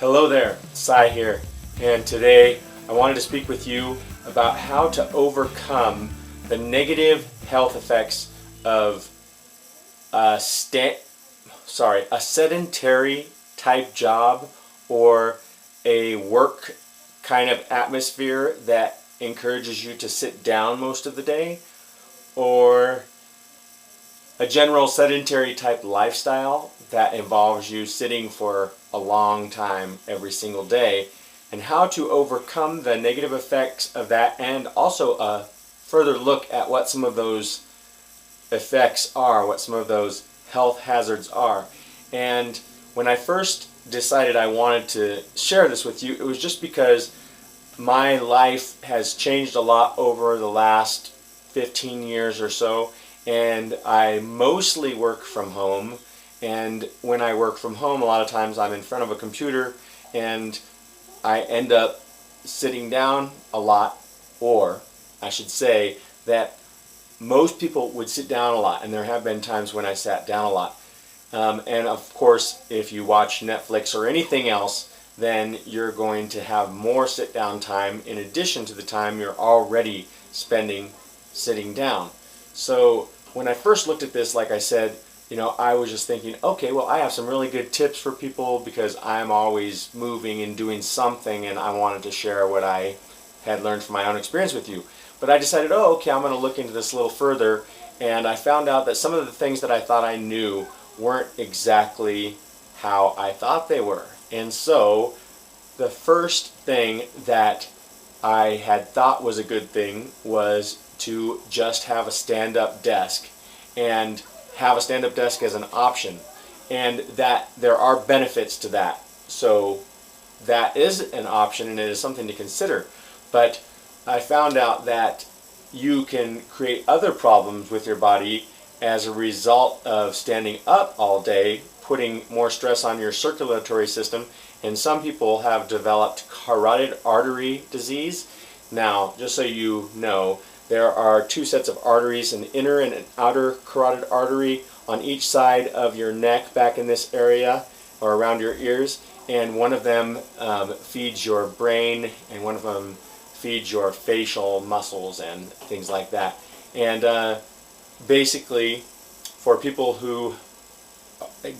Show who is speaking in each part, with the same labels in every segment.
Speaker 1: Hello there, Sye here, and today I wanted to speak with you about how to overcome the negative health effects of a sedentary type job or a work kind of atmosphere that encourages you to sit down most of the day, or a general sedentary type lifestyle that involves you sitting for a long time every single day, and how to overcome the negative effects of that, and also a further look at what some of those effects are, what some of those health hazards are. And when I first decided I wanted to share this with you, it was just because my life has changed a lot over the last 15 years or so, and I mostly work from home. And when I work from home, a lot of times I'm in front of a computer and I end up sitting down a lot, or I should say that most people would sit down a lot, and there have been times when I sat down a lot. And of course, if you watch Netflix or anything else, then you're going to have more sit down time in addition to the time you're already spending sitting down. So when I first looked at this, like I said, I was just thinking, okay, well, I have some really good tips for people because I'm always moving and doing something, and I wanted to share what I had learned from my own experience with you. But I decided, oh, okay, I'm going to look into this a little further, and I found out that some of the things that I thought I knew weren't exactly how I thought they were. And so the first thing that I had thought was a good thing was to just have a stand-up desk, and have a stand-up desk as an option, and that there are benefits to that. So that is an option, and it is something to consider. But I found out that you can create other problems with your body as a result of standing up all day, putting more stress on your circulatory system, and some people have developed carotid artery disease. Now, just so you know, there are two sets of arteries, an inner and an outer carotid artery on each side of your neck, back in this area or around your ears, and one of them feeds your brain, and one of them feeds your facial muscles and things like that. And basically, for people who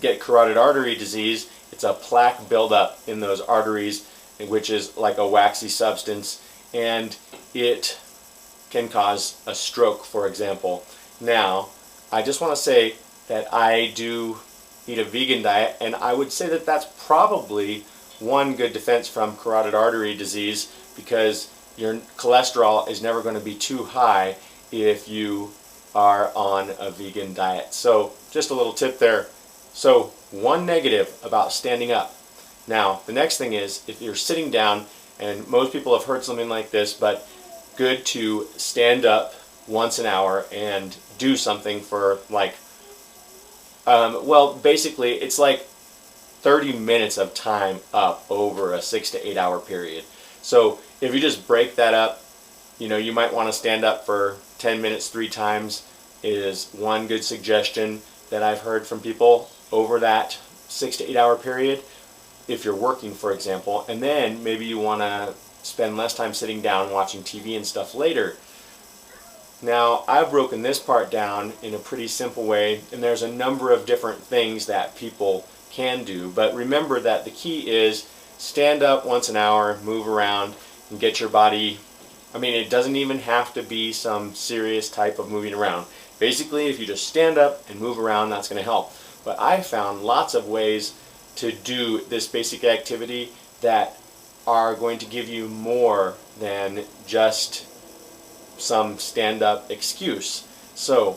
Speaker 1: get carotid artery disease, it's a plaque buildup in those arteries, which is like a waxy substance, and it can cause a stroke, for example. Now, I just want to say that I do eat a vegan diet, and I would say that that's probably one good defense from carotid artery disease, because your cholesterol is never going to be too high if you are on a vegan diet. So just a little tip there. So one negative about standing up. Now, the next thing is, if you're sitting down, and most people have heard something like this, but good to stand up once an hour and do something for basically it's like 30 minutes of time up over a 6 to 8 hour period. So if you just break that up, you might want to stand up for 10 minutes 3 times is one good suggestion that I've heard from people over that 6 to 8 hour period, if you're working, for example. And then maybe you want to spend less time sitting down watching TV and stuff later. Now, I've broken this part down in a pretty simple way, and there's a number of different things that people can do. But remember that the key is stand up once an hour, move around, and get your body, it doesn't even have to be some serious type of moving around. Basically, if you just stand up and move around, that's going to help. But I found lots of ways to do this basic activity that are going to give you more than just some stand-up excuse. So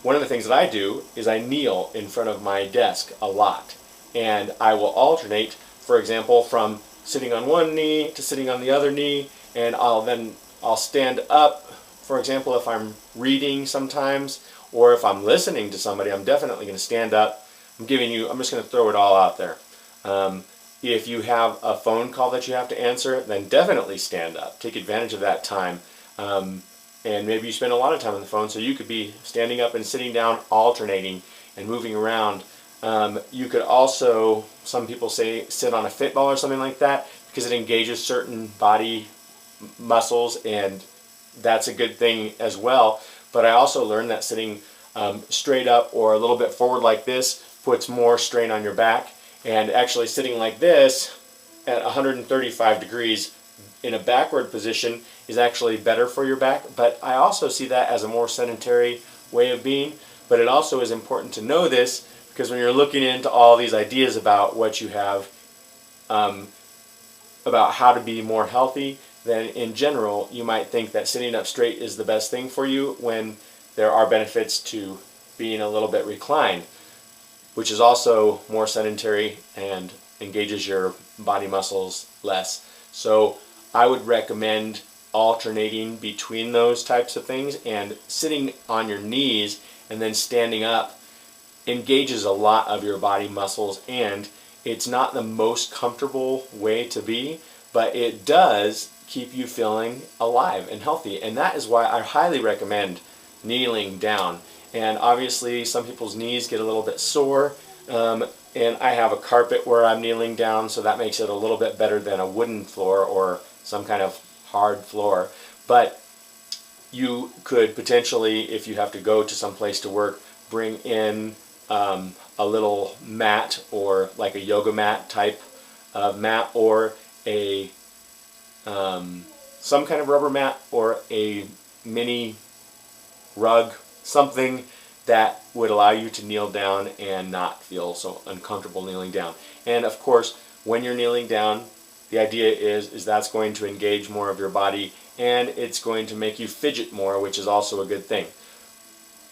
Speaker 1: one of the things that I do is I kneel in front of my desk a lot, and I will alternate, for example, from sitting on one knee to sitting on the other knee, and I'll stand up, for example, if I'm reading sometimes, or if I'm listening to somebody, I'm definitely going to stand up. I'm just going to throw it all out there. If you have a phone call that you have to answer, then definitely stand up. Take advantage of that time. And maybe you spend a lot of time on the phone, so you could be standing up and sitting down, alternating and moving around You could also, some people say, sit on a fit ball or something like that because it engages certain body muscles, and that's a good thing as well. But I also learned that sitting straight up or a little bit forward like this puts more strain on your back, and actually sitting like this at 135 degrees in a backward position is actually better for your back. But I also see that as a more sedentary way of being. But it also is important to know this, because when you're looking into all these ideas about what you have, about how to be more healthy, then in general you might think that sitting up straight is the best thing for you, when there are benefits to being a little bit reclined, which is also more sedentary and engages your body muscles less. So I would recommend alternating between those types of things, and sitting on your knees and then standing up engages a lot of your body muscles, and it's not the most comfortable way to be, but it does keep you feeling alive and healthy. And that is why I highly recommend kneeling down. And obviously some people's knees get a little bit sore, and I have a carpet where I'm kneeling down, so that makes it a little bit better than a wooden floor or some kind of hard floor. But you could potentially, if you have to go to some place to work, bring in a little mat, or like a yoga mat type of mat, or a some kind of rubber mat, or a mini rug, something that would allow you to kneel down and not feel so uncomfortable kneeling down. And of course, when you're kneeling down, the idea is that's going to engage more of your body, and it's going to make you fidget more, which is also a good thing.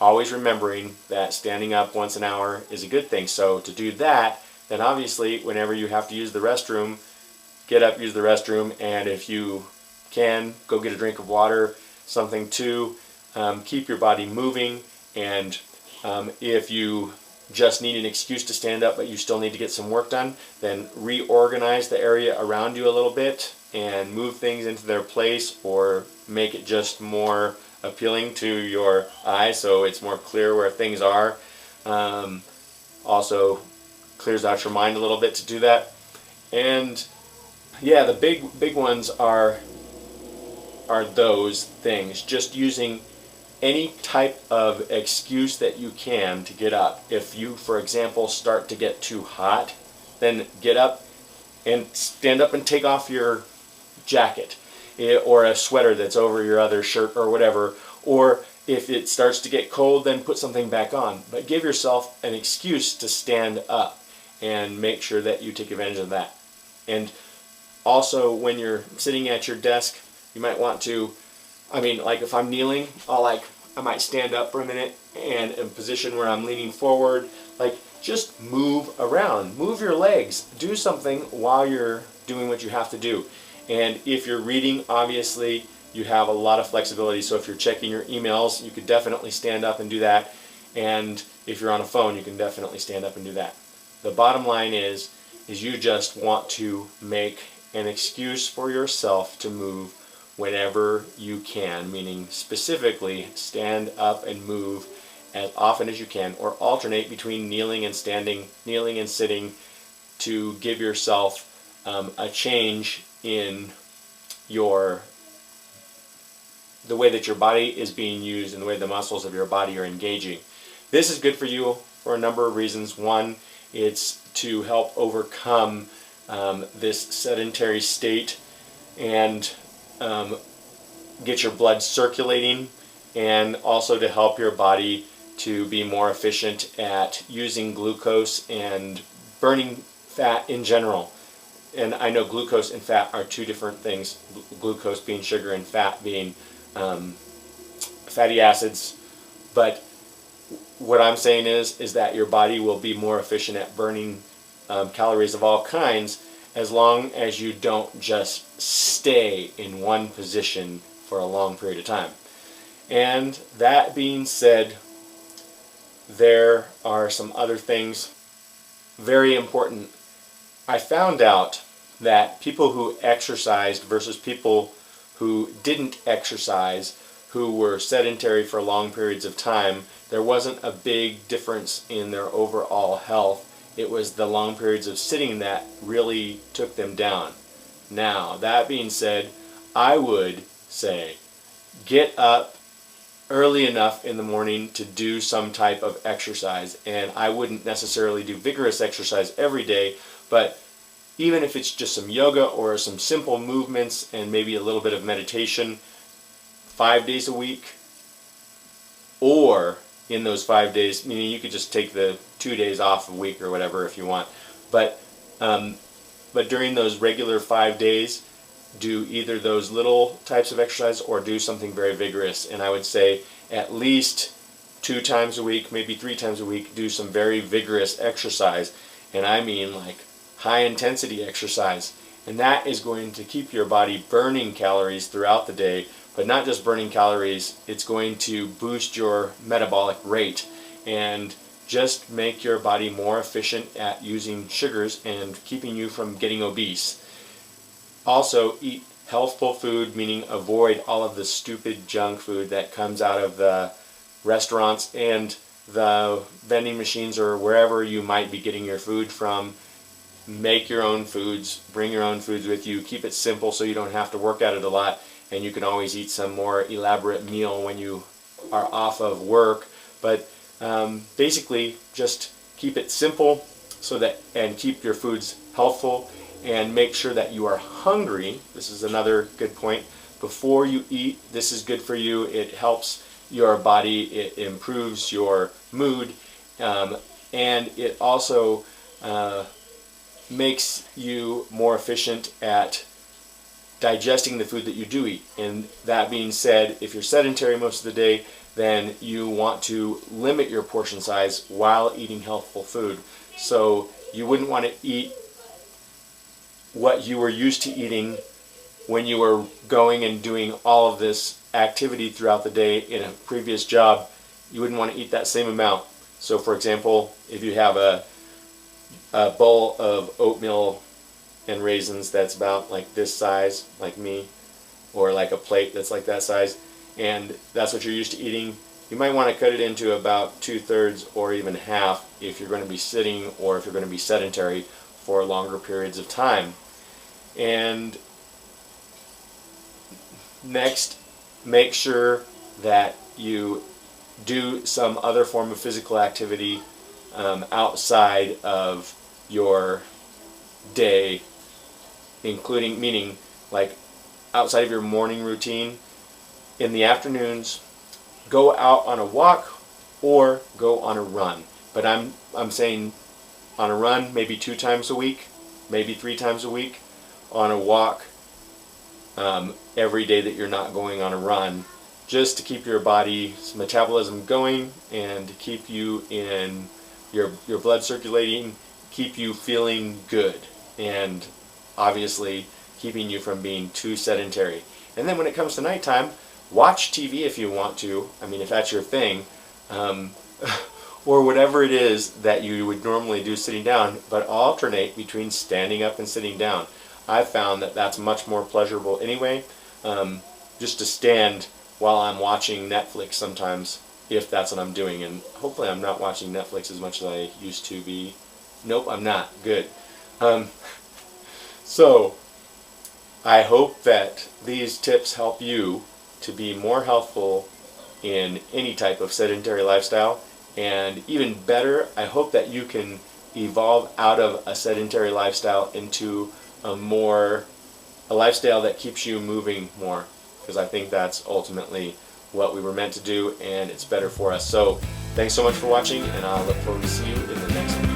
Speaker 1: Always remembering that standing up once an hour is a good thing. So to do that, then obviously whenever you have to use the restroom, get up, use the restroom, and if you can, go get a drink of water, something to keep your body moving. And if you just need an excuse to stand up but you still need to get some work done, then reorganize the area around you a little bit and move things into their place, or make it just more appealing to your eyes so it's more clear where things are. Also clears out your mind a little bit to do that. And yeah, the big ones are those things. Just using any type of excuse that you can to get up. If you, for example, start to get too hot, then get up and stand up and take off your jacket, or a sweater that's over your other shirt or whatever. Or if it starts to get cold, then put something back on. But give yourself an excuse to stand up, and make sure that you take advantage of that. And also, when you're sitting at your desk, you might want to, like if I'm kneeling, I might stand up for a minute, and in a position where I'm leaning forward, just move around, move your legs, do something while you're doing what you have to do. And if you're reading, obviously you have a lot of flexibility. So if you're checking your emails, you could definitely stand up and do that. And if you're on a phone, you can definitely stand up and do that. The bottom line is you just want to make an excuse for yourself to move whenever you can, meaning specifically stand up and move as often as you can, or alternate between kneeling and standing, kneeling and sitting, to give yourself a change in the way that your body is being used and the way the muscles of your body are engaging. This is good for you for a number of reasons. One, it's to help overcome this sedentary state and get your blood circulating, and also to help your body to be more efficient at using glucose and burning fat in general. And I know glucose and fat are two different things, glucose being sugar and fat being fatty acids. But what I'm saying is that your body will be more efficient at burning calories of all kinds, as long as you don't just stay in one position for a long period of time. And that being said, there are some other things very important. I found out that people who exercised versus people who didn't exercise who were sedentary for long periods of time, there wasn't a big difference in their overall health. It was the long periods of sitting that really took them down. Now, that being said, I would say get up early enough in the morning to do some type of exercise. And I wouldn't necessarily do vigorous exercise every day, but even if it's just some yoga or some simple movements and maybe a little bit of meditation 5 days a week, or in those 5 days, meaning you could just take the 2 days off a week or whatever if you want, but during those regular 5 days, do either those little types of exercise or do something very vigorous. And I would say at least 2 times a week, maybe 3 times a week, do some very vigorous exercise. And I mean like high intensity exercise. And that is going to keep your body burning calories throughout the day, but not just burning calories, it's going to boost your metabolic rate and just make your body more efficient at using sugars and keeping you from getting obese. Also, eat healthful food, meaning avoid all of the stupid junk food that comes out of the restaurants and the vending machines or wherever you might be getting your food from. Make your own foods, bring your own foods with you, keep it simple so you don't have to work at it a lot, and you can always eat some more elaborate meal when you are off of work. But basically, just keep it simple so that, and keep your foods healthful, and make sure that you are hungry. This is another good point. Before you eat, this is good for you. It helps your body. It improves your mood. And it also makes you more efficient at digesting the food that you do eat. And that being said, if you're sedentary most of the day, then you want to limit your portion size while eating healthful food. So you wouldn't want to eat what you were used to eating when you were going and doing all of this activity throughout the day in a previous job. You wouldn't want to eat that same amount. So for example, if you have a bowl of oatmeal and raisins that's about like this size, like me, or like a plate that's like that size, and that's what you're used to eating, you might want to cut it into about 2/3 or even half if you're going to be sitting or if you're going to be sedentary for longer periods of time. And next, make sure that you do some other form of physical activity outside of your day, including, meaning like outside of your morning routine. In the afternoons, go out on a walk or go on a run. But I'm saying on a run maybe 2 times a week, maybe 3 times a week. On a walk every day that you're not going on a run, just to keep your body's metabolism going and to keep you in your blood circulating, keep you feeling good, and obviously keeping you from being too sedentary. And then when it comes to nighttime, watch TV if you want to. I mean, if that's your thing, or whatever it is that you would normally do sitting down, but alternate between standing up and sitting down. I've found that that's much more pleasurable anyway, just to stand while I'm watching Netflix sometimes, if that's what I'm doing. And hopefully I'm not watching Netflix as much as I used to be. Nope, I'm not. Good. So I hope that these tips help you to be more healthful in any type of sedentary lifestyle. And even better, I hope that you can evolve out of a sedentary lifestyle into a lifestyle that keeps you moving more, because I think that's ultimately what we were meant to do, and it's better for us. So thanks so much for watching, and I'll look forward to see you in the next one.